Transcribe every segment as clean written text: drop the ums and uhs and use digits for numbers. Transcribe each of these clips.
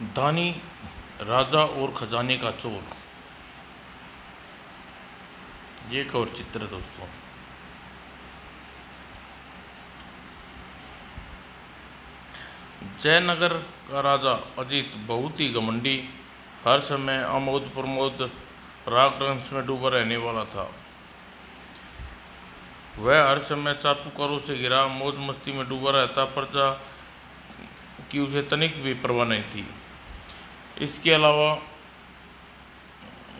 दानी, राजा और खजाने का चोर। ये एक और चित्र है दोस्तों। जयनगर का राजा अजीत बहुत ही घमंडी, हर समय आमोद प्रमोद राग रंश में डूबा रहने वाला था। वह हर समय चाटुकारों से घिरा मौज मस्ती में डूबा रहता, प्रजा की उसे तनिक भी परवाह नहीं थी। इसके अलावा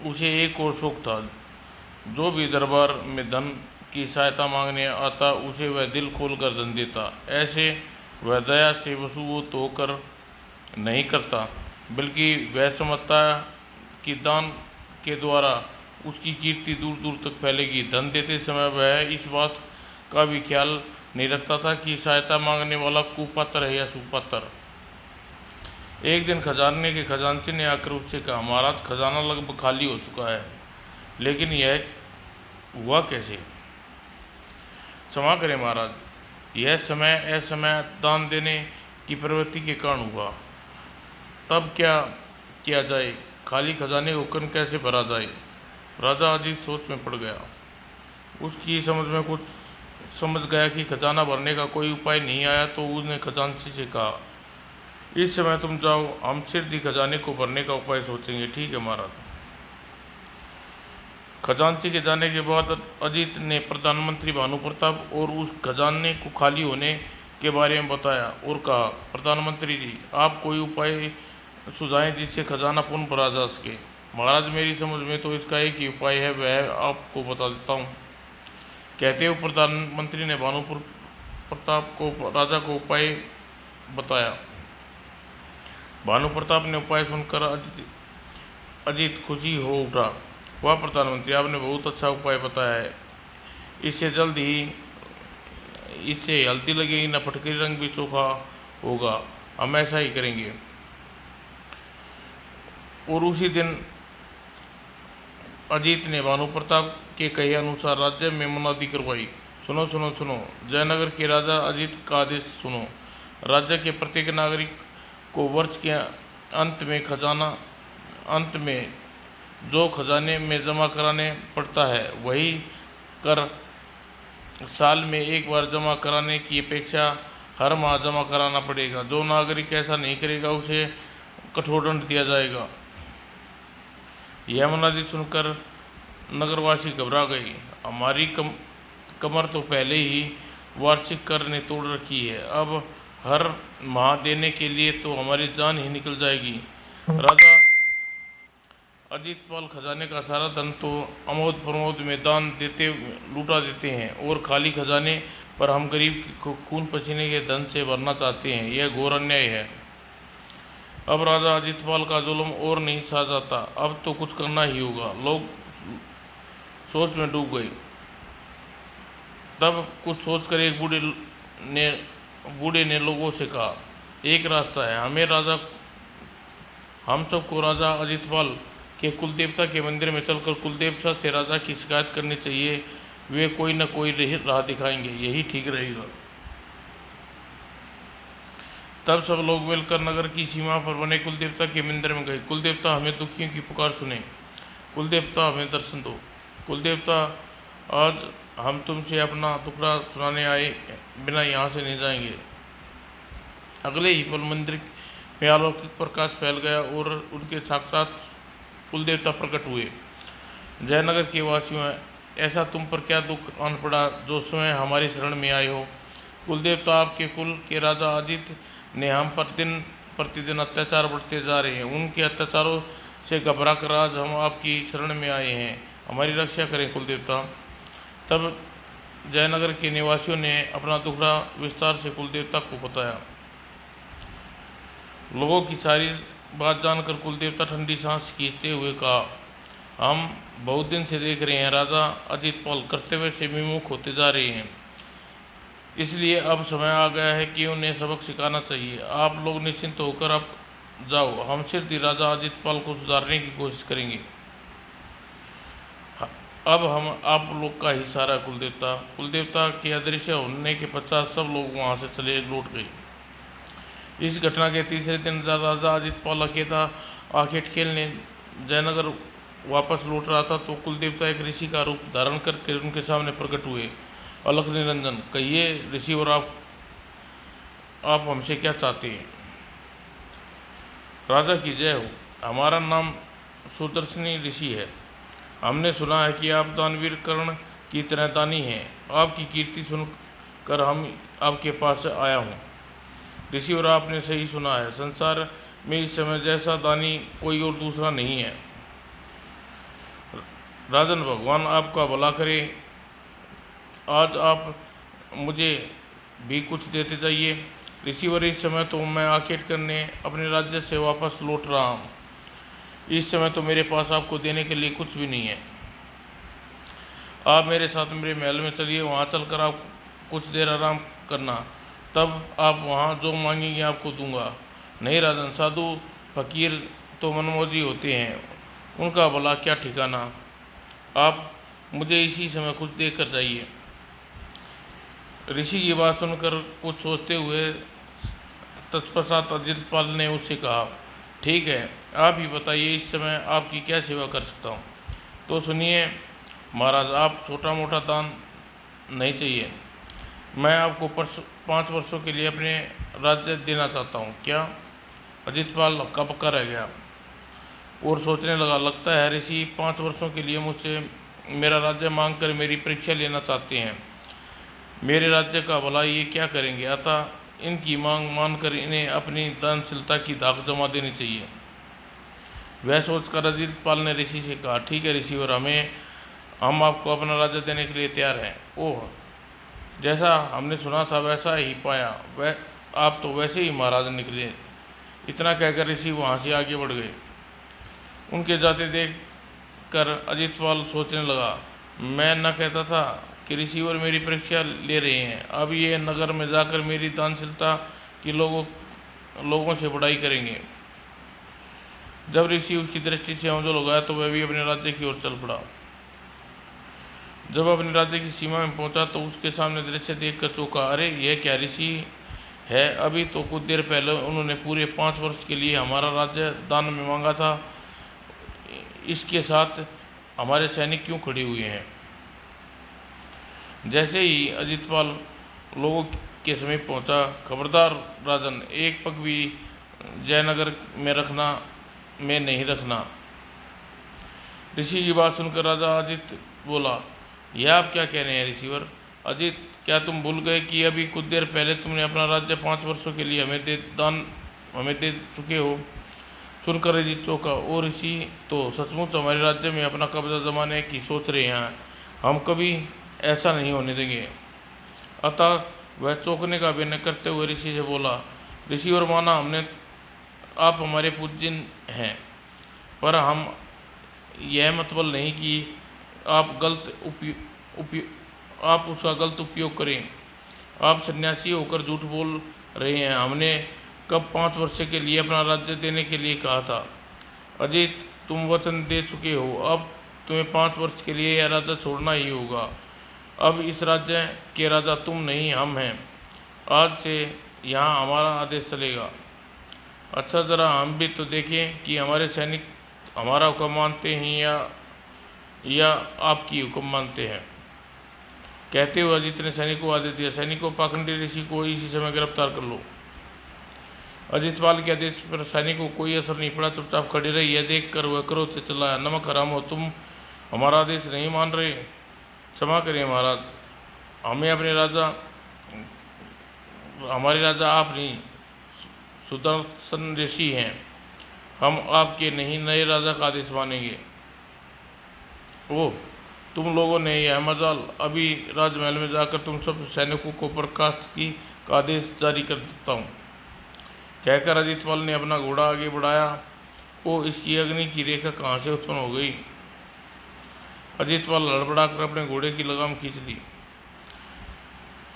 उसे एक और शौक था, जो भी दरबार में धन की सहायता मांगने आता उसे वह दिल खोल कर धन देता। ऐसे वह दया से वसूल होकर नहीं करता, बल्कि वह समझता कि दान के द्वारा उसकी कीर्ति दूर दूर तक फैलेगी। धन देते समय वह इस बात का भी ख्याल नहीं रखता था कि सहायता मांगने वाला कुपात्र है या सुपात्र। एक दिन खजाने के खजांची ने आकर उससे कहा, महाराज, खजाना लगभग खाली हो चुका है, लेकिन यह हुआ कैसे? क्षमा करें महाराज, यह समय असमय दान देने की प्रवृत्ति के कारण हुआ। तब क्या किया जाए? खाली खजाने को कन कैसे भरा जाए? राजा अजीत सोच में पड़ गया। उसकी समझ गया कि खजाना भरने का कोई उपाय नहीं आया, तो उसने खजांची से कहा, इस समय तुम जाओ, हम शीघ्र ही खजाने को भरने का उपाय सोचेंगे। ठीक है महाराज। खजांची के जाने के बाद अजीत ने प्रधानमंत्री भानु प्रताप और उस खजाने को खाली होने के बारे में बताया और कहा, प्रधानमंत्री जी, आप कोई उपाय सुझाएं जिससे खजाना पुनः भरा जा सके। महाराज, मेरी समझ में तो इसका एक ही उपाय है, वह आपको बता देता हूँ। कहते हुए प्रधानमंत्री ने भानु प्रताप को राजा को उपाय बताया। भानु प्रताप ने उपाय सुनकर अजीत खुशी हो उठा। वाह प्रधानमंत्री, आपने बहुत अच्छा उपाय बताया है। इससे हल्दी लगेगी न फटकरी, रंग भी चोखा होगा। हम ऐसा ही करेंगे। और उसी दिन अजीत ने भानु प्रताप के कहे अनुसार राज्य में मुनादी करवाई। सुनो सुनो सुनो, जयनगर के राजा अजीत का आदेश सुनो। राज्य के प्रत्येक नागरिक को वर्ष के अंत में जो खजाने में जमा कराने पड़ता है, वही कर साल में एक बार जमा कराने की अपेक्षा हर माह जमा कराना पड़ेगा। जो नागरिक ऐसा नहीं करेगा उसे कठोर दंड दिया जाएगा। यह मुनादी सुनकर नगरवासी घबरा गए। हमारी कमर तो पहले ही वार्षिक कर ने तोड़ रखी है, अब हर माह देने के लिए तो हमारी जान ही निकल जाएगी। राजा अजीतपाल खजाने का सारा धन तो अमोद प्रमोद में दान देते लूटा देते हैं, और खाली खजाने पर हम गरीब को खून पसीने के धन से भरना चाहते हैं। यह घोर अन्याय है। अब राजा अजीतपाल का जुल्म और नहीं सहा जाता, अब तो कुछ करना ही होगा। लोग सोच में डूब गए। तब कुछ सोचकर एक बूढ़े ने लोगों से कहा, एक रास्ता है। हम सबको राजा अजीतपाल के कुलदेवता के मंदिर में चलकर कुलदेवता से राजा की शिकायत करनी चाहिए। वे कोई न कोई राह दिखाएंगे, यही ठीक रहेगा। तब सब लोग मिलकर नगर की सीमा पर बने कुलदेवता के मंदिर में गए। कुलदेवता, हमें दुखियों की पुकार सुने। कुलदेवता, हमें दर्शन दो। कुलदेवता, आज हम तुमसे अपना दुखड़ा सुनाने आए बिना यहाँ से नहीं जाएंगे। अगले ही पल मंदिर में अलौकिक प्रकाश फैल गया और उनके साक्षात कुलदेवता प्रकट हुए। जयनगर के वासियों, ऐसा तुम पर क्या दुख आन पड़ा जो स्वयं हमारी शरण में आए हो? कुलदेवता, आपके कुल के राजा अजीत ने हम पर दिन प्रतिदिन अत्याचार बढ़ते जा रहे हैं। उनके अत्याचारों से घबरा कर आज हम आपकी शरण में आए हैं। हमारी रक्षा करें कुलदेवता। तब जयनगर के निवासियों ने अपना दुखड़ा विस्तार से कुलदेवता को बताया। लोगों की सारी बात जानकर कुलदेवता ठंडी सांस खींचते हुए कहा, हम बहुत दिन से देख रहे हैं, राजा अजीतपाल कर्तव्य से विमुख होते जा रहे हैं। इसलिए अब समय आ गया है कि उन्हें सबक सिखाना चाहिए। आप लोग निश्चिंत होकर अब जाओ, हम शीघ्र ही राजा अजीतपाल को सुधारने की कोशिश करेंगे। अब हम आप लोग का ही सारा कुलदेवता। कुलदेवता के अदृश्य होने के पश्चात सब लोग वहां से चले लौट गए। इस घटना के तीसरे दिन राजा अजितपाल अकेला आखेट खेलने जयनगर वापस लौट रहा था तो कुलदेवता एक ऋषि का रूप धारण करके उनके सामने प्रकट हुए। अलख निरंजन, कहिए ऋषि, और आप हमसे क्या चाहते हैं? राजा की जय हो। हमारा नाम सुदर्शनी ऋषि है। हमने सुना है कि आप दानवीर कर्ण की तरह दानी हैं। आपकी कीर्ति सुनकर हम आपके पास आया हूँ। ऋषि, और आपने सही सुना है। संसार में इस समय जैसा दानी कोई और दूसरा नहीं है। राजन, भगवान आपका भला करे। आज आप मुझे भी कुछ देते जाइए। ऋषिवर, इस समय तो मैं आखेट करने अपने राज्य से वापस लौट रहा हूँ। इस समय तो मेरे पास आपको देने के लिए कुछ भी नहीं है। आप मेरे साथ मेरे महल में चलिए। वहाँ चलकर आप कुछ देर आराम करना, तब आप वहाँ जो मांगेंगे आपको दूंगा। नहीं राजन, साधु फकीर तो मनमोजी होते हैं, उनका भला क्या ठिकाना। आप मुझे इसी समय कुछ दे कर जाइए। ऋषि की बात सुनकर कुछ सोचते हुए तत्पश्चात अजितपाल ने उससे कहा, ठीक है, आप ही बताइए इस समय आपकी क्या सेवा कर सकता हूँ। तो सुनिए महाराज, आप छोटा मोटा दान नहीं चाहिए। मैं आपको 5 वर्षों के लिए अपने राज्य देना चाहता हूँ। क्या? अजितपाल हक्का पक्का रह गया और सोचने लगा, लगता है ऋषि 5 वर्षों के लिए मुझसे मेरा राज्य मांग कर मेरी परीक्षा लेना चाहते हैं। मेरे राज्य का भला ये क्या करेंगे? अतः इनकी मांग मानकर इन्हें अपनी दानशीलता की धाक जमा देनी चाहिए। वह सोचकर अजितपाल ने ऋषि से कहा, ठीक है ऋषि, और हम आपको अपना राज्य देने के लिए तैयार हैं। ओह, जैसा हमने सुना था वैसा ही पाया। वह आप तो वैसे ही महाराज निकले। इतना कहकर ऋषि वहाँ से आगे बढ़ गए। उनके जाते देख कर अजितपाल सोचने लगा, मैं न कहता था कि ऋषिवर मेरी परीक्षा ले रहे हैं। अब ये नगर में जाकर मेरी दानशीलता की लोगों से बड़ाई करेंगे। जब ऋषि उसकी दृष्टि से ओझल हो गया तो वह भी अपने राज्य की ओर चल पड़ा। जब अपने राज्य की सीमा में पहुंचा तो उसके सामने दृश्य देखकर चौंका। अरे, यह क्या ऋषि है? अभी तो कुछ देर पहले उन्होंने पूरे 5 वर्ष के लिए हमारा राज्य दान में मांगा था। इसके साथ हमारे सैनिक क्यों खड़े हुए हैं? जैसे ही अजितपाल लोगों के समीप पहुंचा, खबरदार राजन, एक पग भी जयनगर में नहीं रखना। ऋषि की बात सुनकर राजा अजित बोला, यह आप क्या कह रहे हैं ऋषिवर? अजित, क्या तुम भूल गए कि अभी कुछ देर पहले तुमने अपना राज्य 5 वर्षों के लिए हमें दे चुके हो? सुनकर अजित चौंका। और ऋषि तो सचमुच हमारे राज्य में अपना कब्जा जमाने की सोच रहे हैं। हम कभी ऐसा नहीं होने देंगे। अतः वह चौंकने का अभिनय करते हुए ऋषि से बोला, ऋषि और माना, आप हमारे पूज्य हैं, पर हम यह मतलब नहीं कि आप उसका गलत उपयोग करें। आप सन्यासी होकर झूठ बोल रहे हैं। हमने कब 5 वर्ष के लिए अपना राज्य देने के लिए कहा था? अजित, तुम वचन दे चुके हो। अब तुम्हें 5 वर्ष के लिए यह राज्य छोड़ना ही होगा। अब इस राज्य के राजा तुम नहीं, हम हैं। आज से यहाँ हमारा आदेश चलेगा। अच्छा, जरा हम भी तो देखें कि हमारे सैनिक हमारा हुक्म मानते हैं या आपकी हुक्म मानते हैं। कहते हुए अजित ने सैनिकों को आदेश दिया, सैनिकों, पाखंडी ऋषि को इसी समय गिरफ्तार कर लो। अजितपाल के आदेश पर सैनिकों को कोई असर नहीं पड़ा। चुपचाप खड़े रही। यह देखकर वह क्रोध से चिल्लाया, नमक हराम हो, तुम हमारा आदेश नहीं मान रहे? क्षमा करिए महाराज, हमारे राजा आप नहीं, सुदर्शन ऋषि हैं। हम आपके नहीं, नए राजा का आदेश मानेंगे। ओह, तुम लोगों ने यह मजाल। अभी राजमहल में जाकर तुम सब सैनिकों को बर्खास्त का आदेश जारी कर देता हूँ। कहकर अजितपाल ने अपना घोड़ा आगे बढ़ाया। ओ, इसकी अग्नि की रेखा कहाँ से उत्पन्न हो गई? अजितपाल हड़बड़ाकर अपने घोड़े की लगाम खींच ली।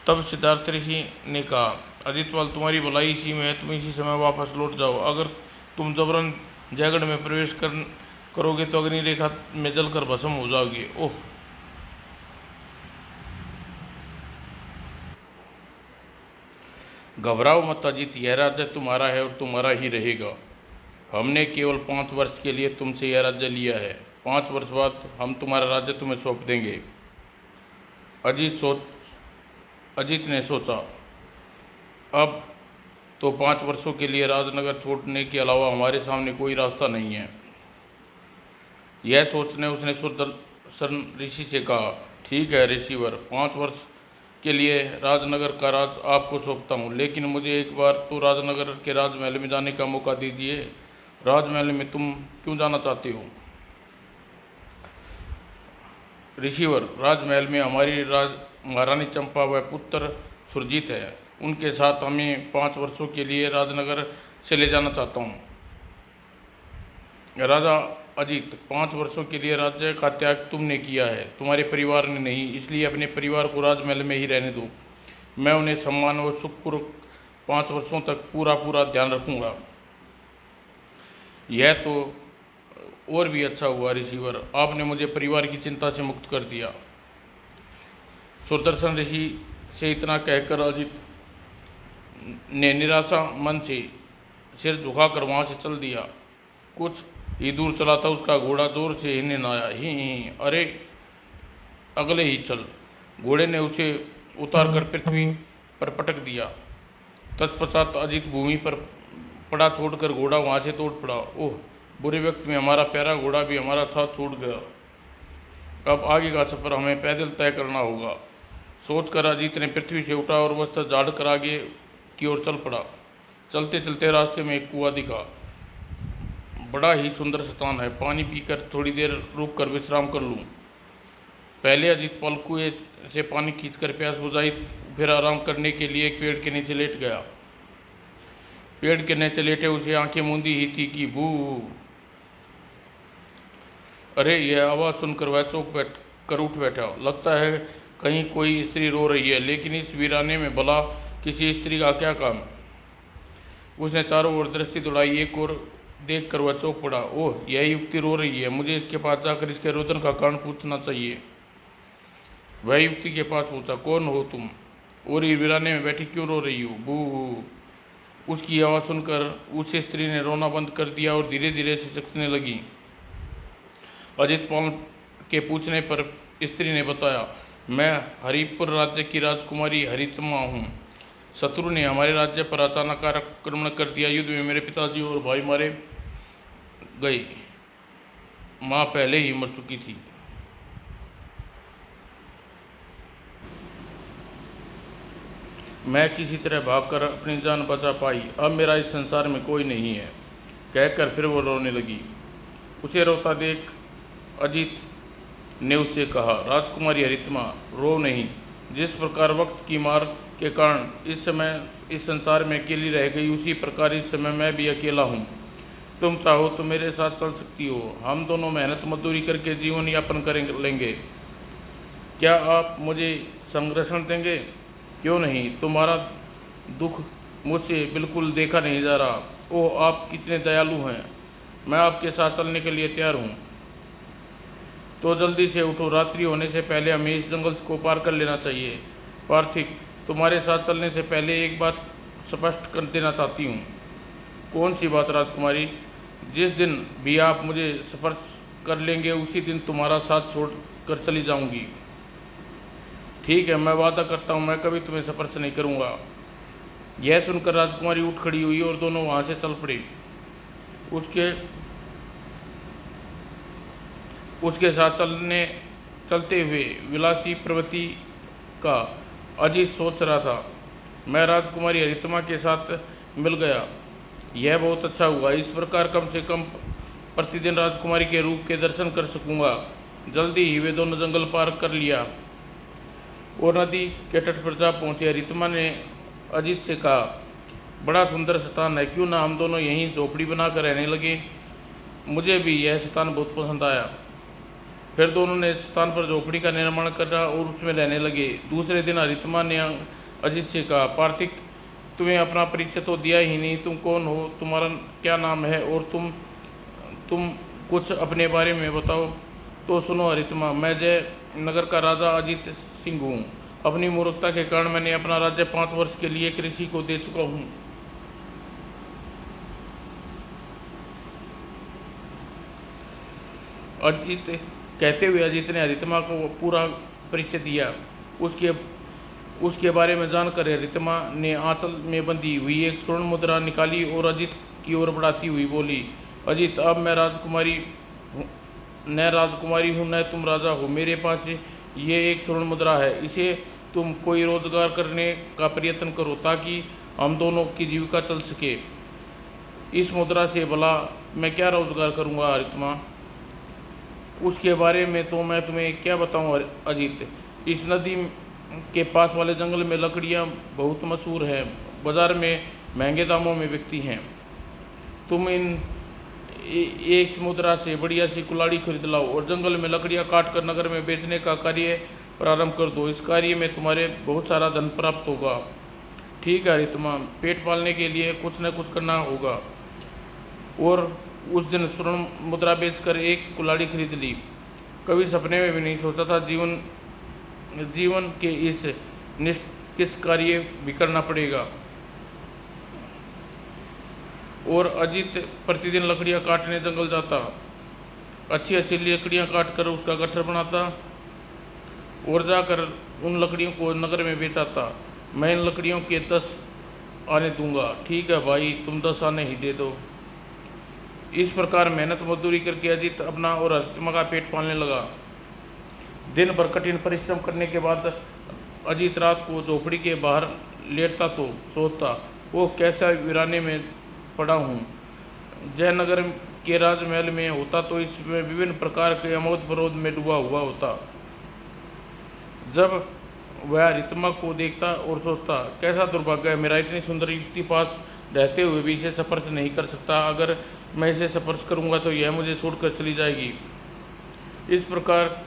तब सिद्धार्थ ऋषि ने कहा, अजितपाल, तुम्हारी भलाई इसी में है। तुम इसी समय वापस लौट जाओ। अगर तुम जबरन जयगढ़ में प्रवेश करोगे तो अग्नि रेखा में जलकर भस्म हो जाओगे। ओह, घबराओ मत अजित, यह राज्य तुम्हारा है और तुम्हारा ही रहेगा। हमने केवल 5 वर्ष के लिए तुमसे यह राज्य लिया है। 5 वर्ष बाद हम तुम्हारा राज्य तुम्हें सौंप देंगे। अजित ने सोचा, अब तो 5 वर्षों के लिए राजनगर छोड़ने के अलावा हमारे सामने कोई रास्ता नहीं है। यह सोचने उसने सुदर्शन ऋषि से कहा, ठीक है ऋषिवर, 5 वर्ष के लिए राजनगर का राज आपको सौंपता हूँ, लेकिन मुझे एक बार तो राजनगर के राजमहल में जाने का मौका दीजिए। राजमहल में तुम क्यों जाना चाहते हो? ऋषिवर, राजमहल में हमारी महारानी चंपा व पुत्र सुरजीत है। उनके साथ हमें 5 वर्षों के लिए राजनगर से ले जाना चाहता हूँ। राजा अजित, 5 वर्षों के लिए राज्य का त्याग तुमने किया है, तुम्हारे परिवार ने नहीं, इसलिए अपने परिवार को राजमहल में ही रहने दो। मैं उन्हें सम्मान और सुखपूर्वक 5 वर्षों तक पूरा ध्यान रखूंगा। यह तो और भी अच्छा हुआ ऋषिवर, आपने मुझे परिवार की चिंता से मुक्त कर दिया। सुदर्शन ऋषि से इतना कहकर अजित ने निराशा मन से सिर झुकाकर वहां से चल दिया। कुछ ही दूर चला था उसका घोड़ा जोर से हिलने आया। ही अरे अगले ही चल। घोड़े ने उसे उतार कर पृथ्वी पर पटक दिया। तत्पश्चात अजित भूमि पर पड़ा छोड़कर घोड़ा वहां से तोड़ पड़ा। ओह, बुरे वक्त में हमारा प्यारा घोड़ा भी हमारा साथ छोड़ गया। अब आगे का सफर हमें पैदल तय करना होगा। सोचकर अजित ने पृथ्वी से उठा और वस्त्र झाड़कर आगे की ओर चल पड़ा। चलते चलते रास्ते में एक कुआं दिखा। बड़ा ही सुंदर स्थान है, पानी पीकर थोड़ी देर रुक कर विश्राम कर लूं। पहले अजित पल कुएं से पानी खींचकर प्यास बुझाई, फिर आराम करने के लिए एक पेड़ के नीचे लेट गया। पेड़ के नीचे लेटे उसे आंखें मूंदी ही थी कि भू। अरे, यह आवाज सुनकर वह चौंक कर उठ बैठा। लगता है कहीं कोई स्त्री रो रही है, लेकिन इस वीराने में भला किसी स्त्री का क्या काम? उसने चारों ओर दृष्टि दौड़ाई। एक और देख कर वह चौंक पड़ा। ओह, यह युवती रो रही है, मुझे इसके पास जाकर इसके रोदन का कारण पूछना चाहिए। वह युवती के पास पूछा, कौन हो तुम और ये वीराने में बैठी क्यों रो रही हो? बू। उसकी आवाज़ सुनकर उस स्त्री ने रोना बंद कर दिया और धीरे धीरे सिसकने लगी। अजित पाल के पूछने पर स्त्री ने बताया, मैं हरिपुर राज्य की राजकुमारी हरितमा हूँ। शत्रु ने हमारे राज्य पर अचानक आक्रमण कर दिया। युद्ध में मेरे पिताजी और भाई मारे गए। माँ पहले ही मर चुकी थी। मैं किसी तरह भागकर अपनी जान बचा पाई। अब मेरा इस संसार में कोई नहीं है। कहकर फिर वो रोने लगी। उसे रोता देख अजित ने उससे कहा, राजकुमारी हरितमा, रो नहीं। जिस प्रकार वक्त की मार के कारण इस समय इस संसार में अकेली रह गई, उसी प्रकार इस समय मैं भी अकेला हूँ। तुम चाहो तो मेरे साथ चल सकती हो। हम दोनों मेहनत मजदूरी करके जीवन यापन लेंगे। क्या आप मुझे संरक्षण देंगे? क्यों नहीं, तुम्हारा दुख मुझसे बिल्कुल देखा नहीं जा रहा। ओह, आप कितने दयालु हैं। मैं आपके साथ चलने के लिए तैयार हूँ। तो जल्दी से उठो, रात्रि होने से पहले हमें इस जंगल को पार कर लेना चाहिए। पार्थिक, तुम्हारे साथ चलने से पहले एक बात स्पष्ट कर देना चाहती हूँ। कौन सी बात राजकुमारी? जिस दिन भी आप मुझे स्पर्श कर लेंगे, उसी दिन तुम्हारा साथ छोड़ कर चली जाऊंगी। ठीक है, मैं वादा करता हूँ, मैं कभी तुम्हें स्पर्श नहीं करूँगा। यह सुनकर राजकुमारी उठ खड़ी हुई और दोनों वहाँ से चल पड़े। उसके साथ चलते हुए विलासी प्रवृत्ति का अजित सोच रहा था, मैं राजकुमारी हरितमा के साथ मिल गया, यह बहुत अच्छा हुआ। इस प्रकार कम से कम प्रतिदिन राजकुमारी के रूप के दर्शन कर सकूंगा। जल्दी ही वे दोनों जंगल पार कर लिया और नदी के तट पर जा पहुंचे। हरितमा ने अजित से कहा, बड़ा सुंदर स्थान है, क्यों ना हम दोनों यहीं झोपड़ी बनाकर रहने लगे। मुझे भी यह स्थान बहुत पसंद आया। फिर दोनों ने स्थान पर झोपड़ी का निर्माण करा और उसमें रहने लगे। दूसरे दिन हरितमा ने अजित से कहा, पार्थिक, तुम्हें अपना परिचय तो दिया ही नहीं। तुम कौन हो, तुम्हारा क्या नाम है और तुम कुछ अपने बारे में बताओ। तो सुनो हरितमा, मैं जय नगर का राजा अजित सिंह हूँ। अपनी मूर्खता के कारण मैंने अपना राज्य 5 वर्ष के लिए कृषि को दे चुका हूँ। अजित कहते हुए अजित ने हरितमा को पूरा परिचय दिया। उसके उसके बारे में जानकर हरितमा ने आंचल में बंधी हुई एक स्वर्ण मुद्रा निकाली और अजित की ओर बढ़ाती हुई बोली, अजित, अब मैं राजकुमारी हूँ, न राजकुमारी हूँ न तुम राजा हो। मेरे पास ये एक स्वर्ण मुद्रा है, इसे तुम कोई रोजगार करने का प्रयत्न करो ताकि हम दोनों की जीविका चल सके। इस मुद्रा से भला मैं क्या रोजगार करूँगा हरितमा? उसके बारे में तो मैं तुम्हें क्या बताऊं अजीत। इस नदी के पास वाले जंगल में लकड़ियां बहुत मशहूर हैं, बाजार में महंगे दामों में बिकती हैं। तुम एक मुद्रा से बढ़िया सी कुल्हाड़ी खरीद लाओ और जंगल में लकड़ियां काट कर नगर में बेचने का कार्य प्रारंभ कर दो। इस कार्य में तुम्हारे बहुत सारा धन प्राप्त होगा। ठीक है हरितमा, पेट पालने के लिए कुछ न कुछ करना होगा। और उस दिन स्वर्ण मुद्रा बेचकर एक कुल्हाड़ी खरीद ली। कभी सपने में भी नहीं सोचा था जीवन के इस निश्चित कार्य भी करना पड़ेगा। और अजित प्रतिदिन लकड़ियां काटने जंगल जाता, अच्छी अच्छी लकड़ियां काट कर उसका गट्ठर बनाता और जाकर उन लकड़ियों को नगर में बेचाता। मैं इन लकड़ियों के 10 आने दूंगा। ठीक है भाई, तुम 10 आने ही दे दो। इस प्रकार मेहनत मजदूरी करके अजित अपना और हरितमा का पेट पालने लगा। दिन भर कठिन परिश्रम करने के बाद अजित रात को झोपड़ी के बाहर लेटता तो सोचता, वो कैसा वीराने में पड़ा हूँ। जयनगर के राजमहल में होता तो इसमें विभिन्न प्रकार के अमोद प्रमोद में डूबा हुआ होता। जब वह हरितमा को देखता और सोचता, कैसा दुर्भाग्य है, मेरा इतनी सुंदर युवती पास रहते हुए भी इसे स्पर्श नहीं कर सकता। अगर मैं इसे स्पर्श करूंगा तो यह मुझे छोड़कर चली जाएगी। इस प्रकार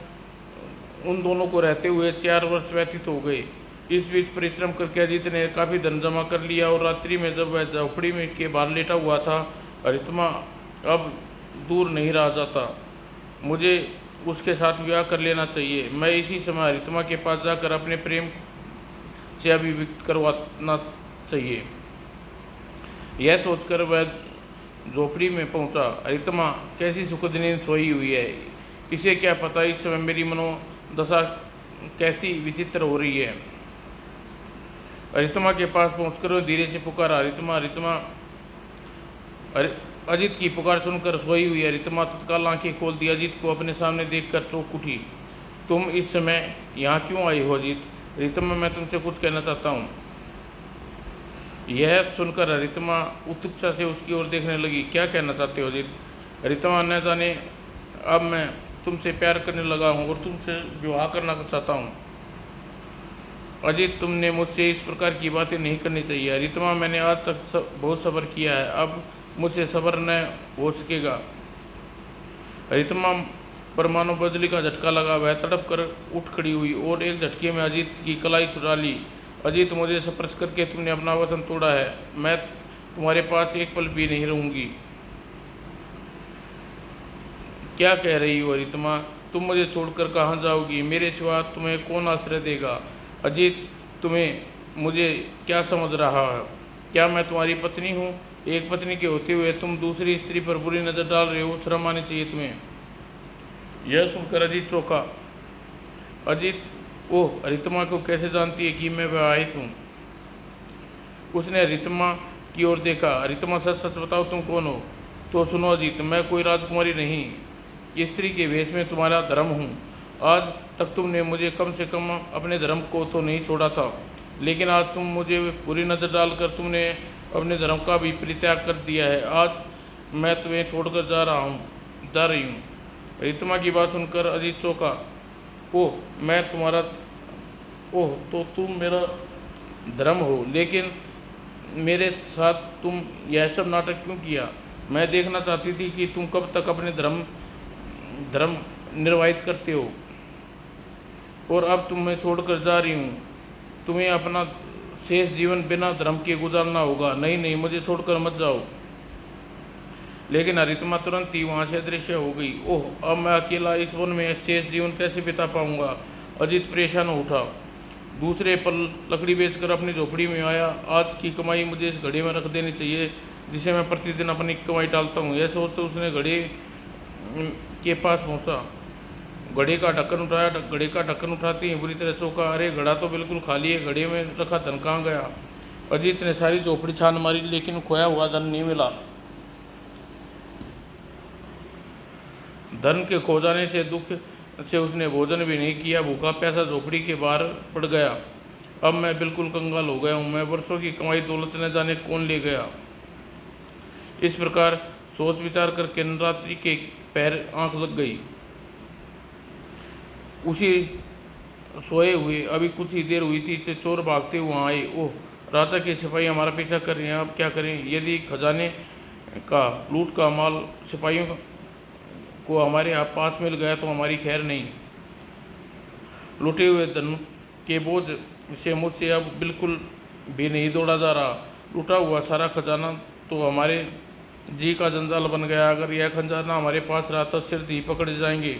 उन दोनों को रहते हुए 4 वर्ष व्यतीत हो गए। इस बीच परिश्रम करके अजित ने काफ़ी धन जमा कर लिया और रात्रि में जब वह झोपड़ी में के बाहर लेटा हुआ था, हरितमा अब दूर नहीं रहा जाता। मुझे उसके साथ विवाह कर लेना चाहिए। मैं इसी समय हरितमा के पास जाकर अपने प्रेम से अभिव्यक्त करवाना चाहिए। यह सोचकर वह झोपड़ी में पहुंचा। हरितमा कैसी सुखद नींद सोई हुई है, इसे क्या पता इस समय मेरी मनोदशा कैसी विचित्र हो रही है। हरितमा के पास पहुंचकर धीरे से पुकारा, हरितमा हरितमा। अजित की पुकार सुनकर सोई हुई हरितमा तत्काल आंखें खोल दी। अजित को अपने सामने देखकर चौंक उठी। तुम इस समय यहाँ क्यों आई हो अजित? हरितमा, मैं तुमसे कुछ कहना चाहता हूँ। यह सुनकर हरितमा उत्सुकता से उसकी ओर देखने लगी। क्या कहना चाहते हो अजित? हरितमा, न जाने अब मैं तुमसे प्यार करने लगा हूँ और तुमसे विवाह करना चाहता हूँ। अजित, तुमने मुझसे इस प्रकार की बातें नहीं करनी चाहिए। हरितमा, मैंने आज तक बहुत सब्र किया है, अब मुझसे सब्र न हो सकेगा। हरितमा पर मानो बिजली का झटका लगा। वह तड़प कर उठ खड़ी हुई और एक झटके में अजित की कलाई चुरा ली। अजित, मुझे स्पर्श करके तुमने अपना वचन तोड़ा है। मैं तुम्हारे पास एक पल भी नहीं रहूंगी। क्या कह रही हो हरितमा? तुम मुझे छोड़कर कहाँ जाओगी? मेरे सिवा तुम्हें कौन आश्रय देगा? अजित, तुम्हें मुझे क्या समझ रहा है? क्या मैं तुम्हारी पत्नी हूँ? एक पत्नी के होते हुए तुम दूसरी स्त्री पर बुरी नजर डाल रहे हो। शर्म आनी चाहिए तुम्हें। यह सुनकर अजित चौंका। अजित, ओह, हरितमा को कैसे जानती है कि मैं विवाहित हूँ? उसने हरितमा की ओर देखा। हरितमा, सच सच बताओ, तुम कौन हो? तो सुनो अजित, मैं कोई राजकुमारी नहीं, स्त्री के वेश में तुम्हारा धर्म हूँ। आज तक तुमने मुझे कम से कम अपने धर्म को तो नहीं छोड़ा था, लेकिन आज तुम मुझे बुरी नज़र डालकर तुमने अपने धर्म का भी परित्याग कर दिया है। आज मैं तुम्हें छोड़कर जा रही हूँ। हरितमा की बात सुनकर अजित चौंका। ओह, मैं तुम्हारा ओह, तो तुम मेरा धर्म हो, लेकिन मेरे साथ तुम यह सब नाटक क्यों किया? मैं देखना चाहती थी कि तुम कब तक अपने धर्म निर्वाहित करते हो, और अब तुम मैं छोड़कर जा रही हूँ। तुम्हें अपना शेष जीवन बिना धर्म के गुजारना होगा। नहीं नहीं, मुझे छोड़कर मत जाओ। लेकिन हरितमा तुरंत ही वहाँ से अदृश्य हो गई। ओह, अब मैं अकेला इस वन में शेष जीवन कैसे बिता पाऊंगा? अजित परेशान हो उठा। दूसरे पल लकड़ी बेचकर अपनी झोपड़ी में आया। आज की कमाई मुझे इस घड़े में रख देनी चाहिए जिसे मैं प्रतिदिन अपनी कमाई डालता हूँ। यह सोच उसने घड़े के पास पहुंचा, घड़े का ढक्कन उठाया। घड़े का ढक्कन उठाते ही बुरी तरह चौंका। अरे, घड़ा तो बिल्कुल खाली है, घड़े में रखा धन कहाँ गया? अजीत ने सारी झोपड़ी छान मारी लेकिन खोया हुआ धन नहीं मिला। धन के खो जाने से दुख से उसने भोजन भी नहीं किया। भूखा प्यासा झोपड़ी के बाहर पड़ गया। अब मैं बिल्कुल कंगाल हो गया हूँ। मैं वर्षों की कमाई दौलत न जाने कौन ले गया। इस प्रकार सोच विचार करके नवरात्रि के पैर आंख लग गई। उसी सोए हुए अभी कुछ ही देर हुई थी कि चोर भागते हुए वहाँ आए। ओह, राजा के सिपाही हमारा पीछा कर रहे हैं, अब क्या करें? यदि खजाने का लूट का माल सिपाहियों को हमारे पास मिल गया तो हमारी खैर नहीं। लूटे हुए धन के बोझ से मुझसे अब बिल्कुल भी नहीं दौड़ा जा रहा। लूटा हुआ सारा खजाना तो हमारे जी का जंजाल बन गया। अगर यह खजाना हमारे पास रहा तो सिर ही पकड़ जाएंगे।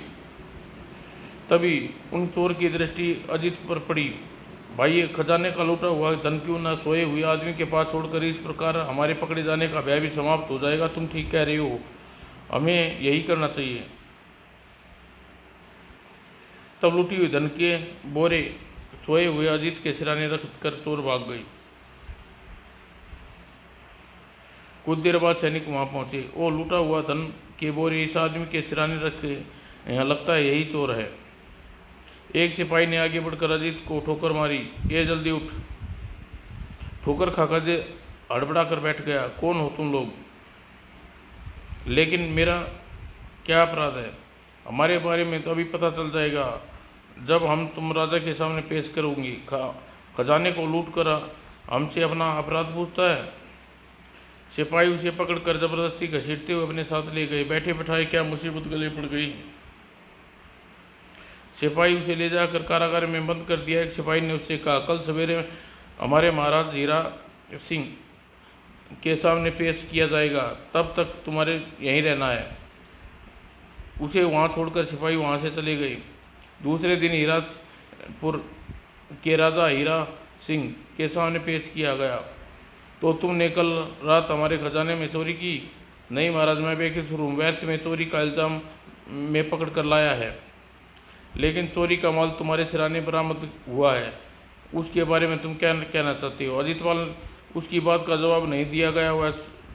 तभी उन चोर की दृष्टि अजीत पर पड़ी। भाई, खजाने का लूटा हुआ धन क्यों न सोए हुए आदमी के पास छोड़कर इस प्रकार हमारे पकड़े जाने का भय भी समाप्त हो जाएगा। तुम ठीक कह रहे हो, हमें यही करना चाहिए। तब लूटी हुई धन के बोरे सोए हुए अजीत के सिराने रख कर चोर भाग गई। कुछ देर बाद सैनिक वहां पहुंचे। ओ, लूटा हुआ धन के बोरे इस आदमी के सिराने रखे, यहाँ लगता है यही चोर है। एक सिपाही ने आगे बढ़कर अजीत को ठोकर मारी। ये जल्दी उठ। ठोकर खाकर दे हड़बड़ा कर बैठ गया। कौन हो तुम लोग? लेकिन मेरा क्या अपराध है? हमारे बारे में तो अभी पता चल जाएगा जब हम तुम राजा के सामने पेश करूंगी। खजाने को लूट कर हमसे अपना अपराध पूछता है। सिपाही उसे पकड़कर जबरदस्ती घसीटते हुए अपने साथ ले गए। बैठे बैठाए क्या मुसीबत गले पड़ गई। सिपाही उसे ले जाकर कारागार में बंद कर दिया। एक सिपाही ने उससे कहा, कल सवेरे हमारे महाराज हीरा सिंह के सामने पेश किया जाएगा, तब तक तुम्हारे यहीं रहना है। उसे वहां छोड़कर सिपाही वहां से चले गए। दूसरे दिन हीरापुर के राजा हीरा सिंह के सामने पेश किया गया। तो तुमने कल रात हमारे खजाने में चोरी की? नहीं महाराज, मैं बेकसूर हूँ। व्यर्थ में चोरी का इल्जाम में पकड़ कर लाया है, लेकिन चोरी का माल तुम्हारे सिराने बरामद हुआ है, उसके बारे में तुम क्या कहना चाहते हो? अजीतपाल उसकी बात का जवाब नहीं दिया गया। वह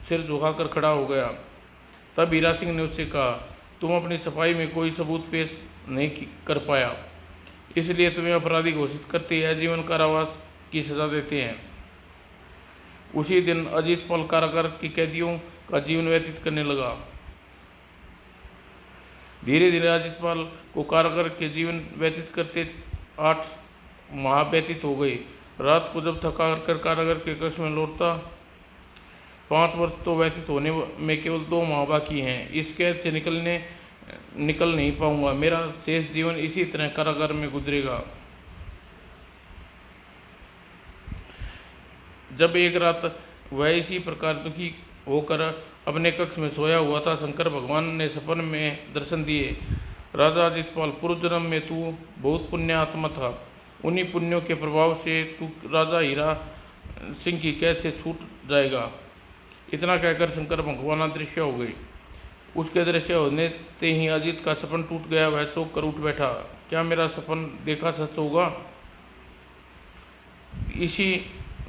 सिर झुकाकर खड़ा हो गया। तब हीरा सिंह ने उससे कहा, तुम अपनी सफाई में कोई सबूत पेश नहीं कर पाया, इसलिए तुम्हें अपराधी घोषित करते हैं, आजीवन कारावास की सजा देते हैं। उसी दिन अजीतपाल कारागार की कैदियों का जीवन व्यतीत करने लगा। धीरे धीरे अजीतपाल को कारागार के जीवन व्यतीत करते 8 माह व्यतीत हो गए। रात को जब थका कर कारागार के कक्ष में लौटता, 5 वर्ष तो व्यतीत होने में केवल 2 माह बाकी हैं। इस कैद से निकल नहीं पाऊंगा। मेरा शेष जीवन इसी तरह कारागार में गुजरेगा। जब एक रात वह इसी प्रकार दुखी होकर अपने कक्ष में सोया हुआ था, शंकर भगवान ने सपन में दर्शन दिए। राजा अजीतपाल, पूर्व जन्म में तू बहुत पुण्यात्मा था। उन्हीं पुण्यों के प्रभाव से तू राजा हीरा सिंह की कैद से छूट जाएगा। इतना कहकर शंकर भगवान अदृश्य हो गए। उसके दृश्य होने ते ही अजीत का सपन टूट गया। वह चौंक कर उठ बैठा। क्या मेरा सपन देखा सच होगा? इसी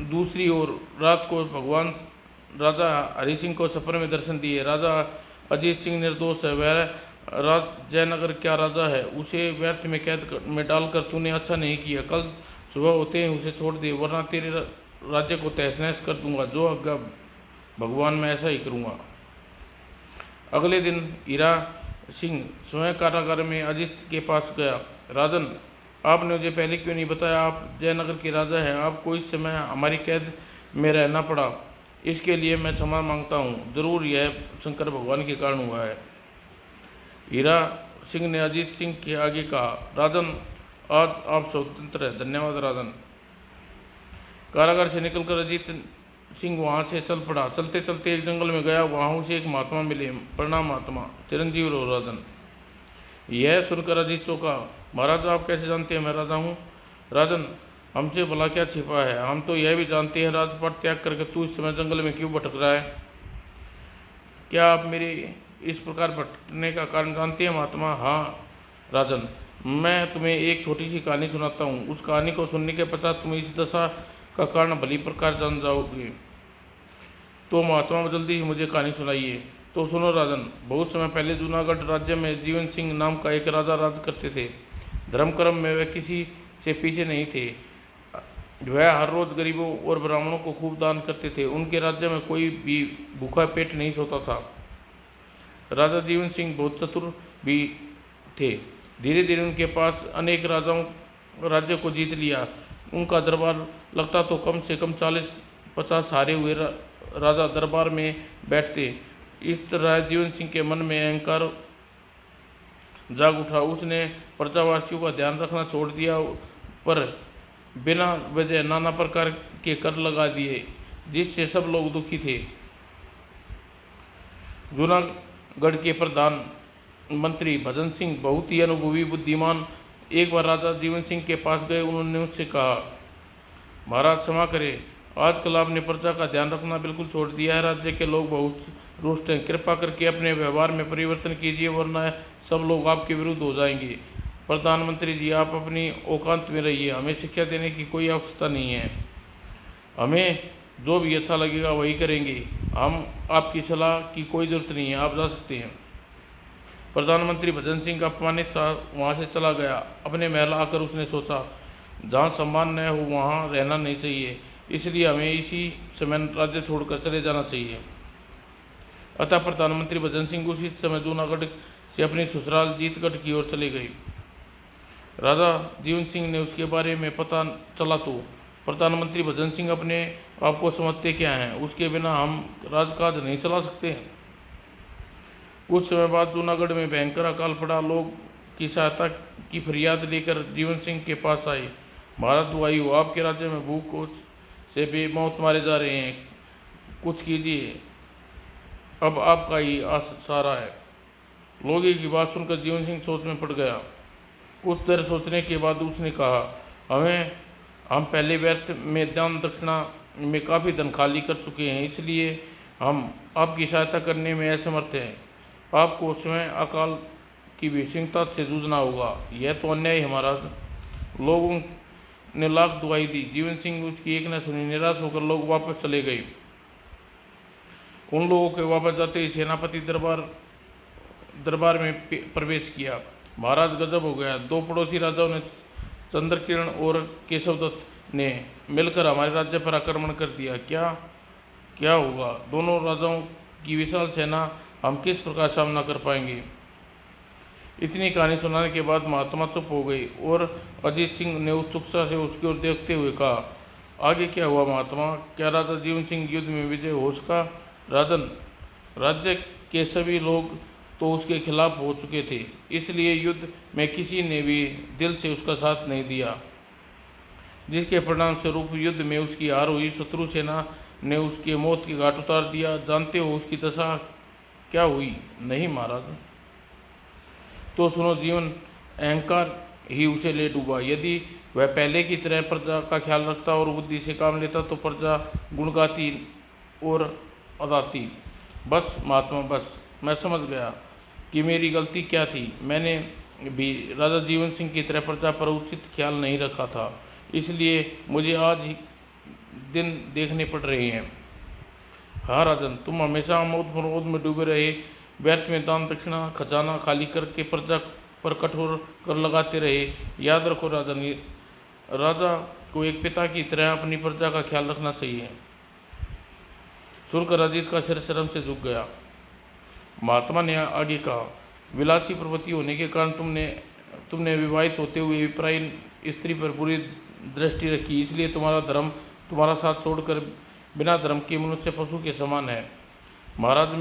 दूसरी ओर रात को भगवान राजा हरि सिंह को सपन में दर्शन दिए। राजा अजीत सिंह निर्दोष है। वह जयनगर क्या राजा है, उसे व्यर्थ में कैद में डालकर तूने अच्छा नहीं किया। कल सुबह होते ही उसे छोड़ दे, वरना तेरे राज्य को तहस नहस कर दूंगा। जो आज्ञा भगवान, मैं ऐसा ही करूंगा। अगले दिन हीरा सिंह स्वयं कारागार में अजीत के पास गया। राजन, आपने मुझे पहले क्यों नहीं बताया? आप जयनगर के राजा हैं, आपको इस समय हमारी कैद में रहना पड़ा। इसके लिए मैं क्षमा मांगता हूँ। जरूर यह शंकर भगवान के कारण हुआ है। हीरा सिंह ने अजीत सिंह के आगे कहा, राजन, आज आप स्वतंत्र हैं। धन्यवाद राजन। कारागार से निकलकर अजीत सिंह वहां से चल पड़ा। चलते चलते एक जंगल में गया। वहां उसे एक महात्मा मिले। प्रणाम महात्मा। चिरंजीव रहो राजन। यह सुनकर अजीत चौंका। महाराज, आप कैसे जानते हैं मैं राजा हूँ? राजन, हमसे भला क्या छिपा है? हम तो यह भी जानते हैं राजपाट त्याग करके तू इस समय जंगल में क्यों भटक रहा है। क्या आप मेरे इस प्रकार भटकने का कारण जानते हैं महात्मा? हाँ राजन, मैं तुम्हें एक छोटी सी कहानी सुनाता हूँ। उस कहानी को सुनने के पश्चात तुम इस दशा का कारण भली प्रकार जान जाओगे। तो महात्मा जल्दी ही मुझे कहानी सुनाइए। तो सुनो राजन, बहुत समय पहले जूनागढ़ राज्य में जीवन सिंह नाम का एक राजा राज करते थे। धर्म कर्म में वे किसी से पीछे नहीं थे। वह हर रोज गरीबों और ब्राह्मणों को खूब दान करते थे। उनके राज्य में कोई भी भूखा पेट नहीं सोता था। राजा जीवन सिंह बहुत चतुर भी थे। धीरे धीरे उनके पास अनेक राजाओं राज्य को जीत लिया। उनका दरबार लगता तो कम से कम 40-50 हारे हुए राजा दरबार में बैठते। इस तरह जीवन सिंह के मन में अहंकार जाग उठा। उसने प्रजावासियों का ध्यान रखना छोड़ दिया, पर बिना वजह नाना प्रकार के कर लगा दिए, जिससे सब लोग दुखी थे। जूनागढ़ के प्रधान मंत्री भजन सिंह बहुत ही अनुभवी बुद्धिमान एक बार राजा जीवन सिंह के पास गए। उन्होंने उससे कहा, महाराज क्षमा करें, आजकल आपने प्रजा का ध्यान रखना बिल्कुल छोड़ दिया है। राज्य के लोग बहुत रुष्ट हैं। कृपा करके अपने व्यवहार में परिवर्तन कीजिए, वरना सब लोग आपके विरुद्ध हो जाएंगे। प्रधानमंत्री जी, आप अपनी औकात में रहिए। हमें शिक्षा देने की कोई आवश्यकता नहीं है। हमें जो भी अच्छा लगेगा वही करेंगे। हम आपकी सलाह की कोई जरूरत नहीं है, आप जा सकते हैं। प्रधानमंत्री भजन सिंह अपमानित था वहाँ से चला गया। अपने महल आकर उसने सोचा, जहाँ सम्मान न हो वहाँ रहना नहीं चाहिए, इसलिए हमें इसी समय राज्य छोड़कर चले जाना चाहिए। अतः प्रधानमंत्री भजन सिंह उसी समय जूनागढ़ से अपनी ससुराल जीतगढ़ की ओर चले गए। राजा जीवन सिंह ने उसके बारे में पता चला तो प्रधानमंत्री भजन सिंह अपने आप को समझते क्या हैं, उसके बिना हम राजकाज नहीं चला सकते। कुछ समय बाद जूनागढ़ में भयंकर अकाल पड़ा। लोग की सहायता की फरियाद लेकर जीवन सिंह के पास आए। महाराज दुआई हो, आपके राज्य में भूख से बेमौत मारे जा रहे हैं, कुछ कीजिए, अब आपका ही सहारा है। लोगों की बात सुनकर जीवन सिंह सोच में पड़ गया। कुछ देर सोचने के बाद उसने कहा, हम पहले व्यर्थ में दान दक्षिणा में काफ़ी धन खाली कर चुके हैं, इसलिए हम आपकी सहायता करने में असमर्थ हैं। आपको स्वयं अकाल की भीषणता से जूझना होगा। यह तो अन्याय है महाराज। लोगों ने लाख दुआई दी, जीवन सिंह उसकी एक न सुनी। निराश होकर लोग वापस चले गए। उन लोगों के वापस जाते ही सेनापति दरबार में प्रवेश किया। महाराज गजब हो गया। दो पड़ोसी राजाओं ने, चंद्रकिरण और केशवदत्त ने मिलकर हमारे राज्य पर आक्रमण कर दिया। क्या होगा? दोनों राजाओं की विशाल सेना हम किस प्रकार सामना कर पाएंगे? इतनी कहानी सुनाने के बाद महात्मा चुप हो गई और अजीत सिंह ने उत्सुकता से उसकी ओर देखते हुए कहा, आगे क्या हुआ महात्मा? क्या राजा जीवन सिंह युद्ध में विजय हो सका? राजन, राज्य के सभी लोग तो उसके खिलाफ हो चुके थे, इसलिए युद्ध में किसी ने भी दिल से उसका साथ नहीं दिया, जिसके परिणाम स्वरूप युद्ध में उसकी हार हुई। शत्रु सेना ने उसके मौत के घाट उतार दिया। जानते हो उसकी दशा क्या हुई? नहीं महाराज। तो सुनो, जीवन अहंकार ही उसे ले डूबा। यदि वह पहले की तरह प्रजा का ख्याल रखता और बुद्धि से काम लेता तो प्रजा गुण गाती और अदाती। बस महात्मा, बस मैं समझ गया कि मेरी गलती क्या थी। मैंने भी राजा जीवन सिंह की तरह प्रजा पर उचित ख्याल नहीं रखा था, इसलिए मुझे आज ही दिन देखने पड़ रहे हैं। हाँ राजन, तुम हमेशा अमोद प्रमोद में डूबे रहे, व्यर्थ में दान दक्षिणा खजाना खाली करके प्रजा पर कठोर कर लगाते रहे। याद रखो राजन, राजा को एक पिता की तरह अपनी प्रजा का ख्याल रखना चाहिए। सुनकर अजीत का सिर शर्म से झुक गया। महात्मा ने आगे कहा, विलासी प्रवृत्ति होने के कारण तुमने विवाहित होते हुए विप्रायी स्त्री पर बुरी दृष्टि रखी, इसलिए तुम्हारा धर्म तुम्हारा साथ छोड़कर बिना धर्म के मनुष्य पशु के समान है। महाराज,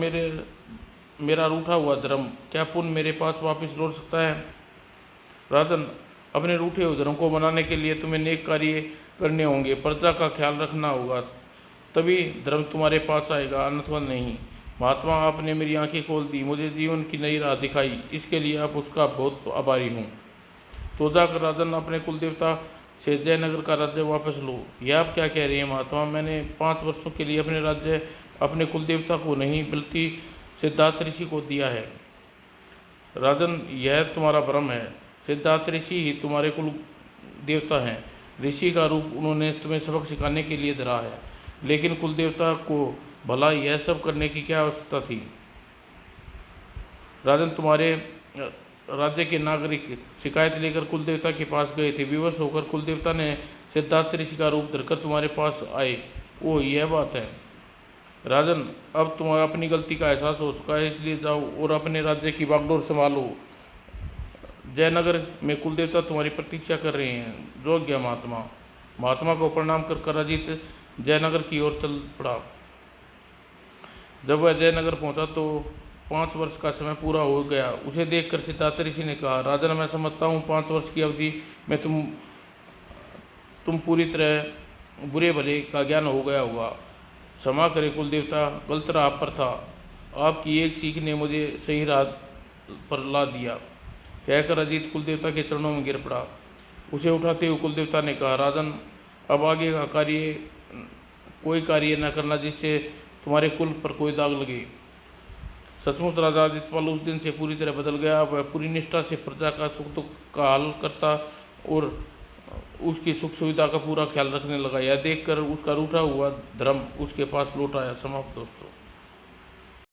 मेरा रूठा हुआ धर्म क्या पुनः मेरे पास वापस लौट सकता है? राजन, अपने रूठे हुए धर्म को बनाने के लिए तुम्हें नेक कार्य करने होंगे, प्रजा का ख्याल रखना होगा, तभी धर्म तुम्हारे पास आएगा, अन्यथा नहीं। महात्मा, आपने मेरी आंखें खोल दी, मुझे जीवन की नई राह दिखाई, इसके लिए आप उसका बहुत आभारी हूँ। तो जाकर राजन अपने कुल देवता से जयनगर का राज्य वापस लो। यह आप क्या कह रही हैं महात्मा? मैंने 5 वर्षों के लिए अपने राज्य अपने कुल देवता को नहीं बल्कि सिद्धार्थ ऋषि को दिया है। राजन, यह तुम्हारा भ्रम है। सिद्धार्थ ऋषि ही तुम्हारे कुल देवता हैं। ऋषि का रूप उन्होंने तुम्हें सबक सिखाने के लिए धरा है, लेकिन कुल देवता को भला यह सब करने की क्या आवश्यकता थी? राजन, तुम्हारे राज्य के नागरिक शिकायत लेकर कुल देवता के पास गए थे। विवश होकर कुल देवता ने सिद्धार्थ ऋषि का रूप धरकर तुम्हारे पास आए। ओह, यह बात है। राजन, अब तुम्हें अपनी गलती का एहसास हो चुका है, इसलिए जाओ और अपने राज्य की बागडोर संभालो। जयनगर में कुल देवता तुम्हारी प्रतीक्षा कर रहे हैं। योग्य महात्मा। महात्मा को प्रणाम कर कराजीत जयनगर की ओर चल पड़ा। जब वह जयनगर पहुंचा तो 5 वर्ष का समय पूरा हो गया। उसे देखकर सिद्धार्थ ऋषि ने कहा, राजन, मैं समझता हूँ 5 वर्ष की अवधि में तुम पूरी तरह बुरे भले का ज्ञान हो गया होगा। क्षमा करें कुल देवता, गलत राह पर था। आपकी एक सीख ने मुझे सही राह पर ला दिया। कहकर अजीत कुल देवता के चरणों में गिर पड़ा। उसे उठाते हुए कुल देवता ने कहा, राजन, अब आगे का कोई कार्य न करना जिससे तुम्हारे कुल पर कोई दाग लगे। सचमुच राजा आदित्यपाल उस दिन से पूरी तरह बदल गया। वह पूरी निष्ठा से प्रजा का सुख दुख का हल करता और उसकी सुख सुविधा का पूरा ख्याल रखने लगा। यह देखकर उसका रूठा हुआ धर्म उसके पास लौट आया। समाप्त दोस्तों।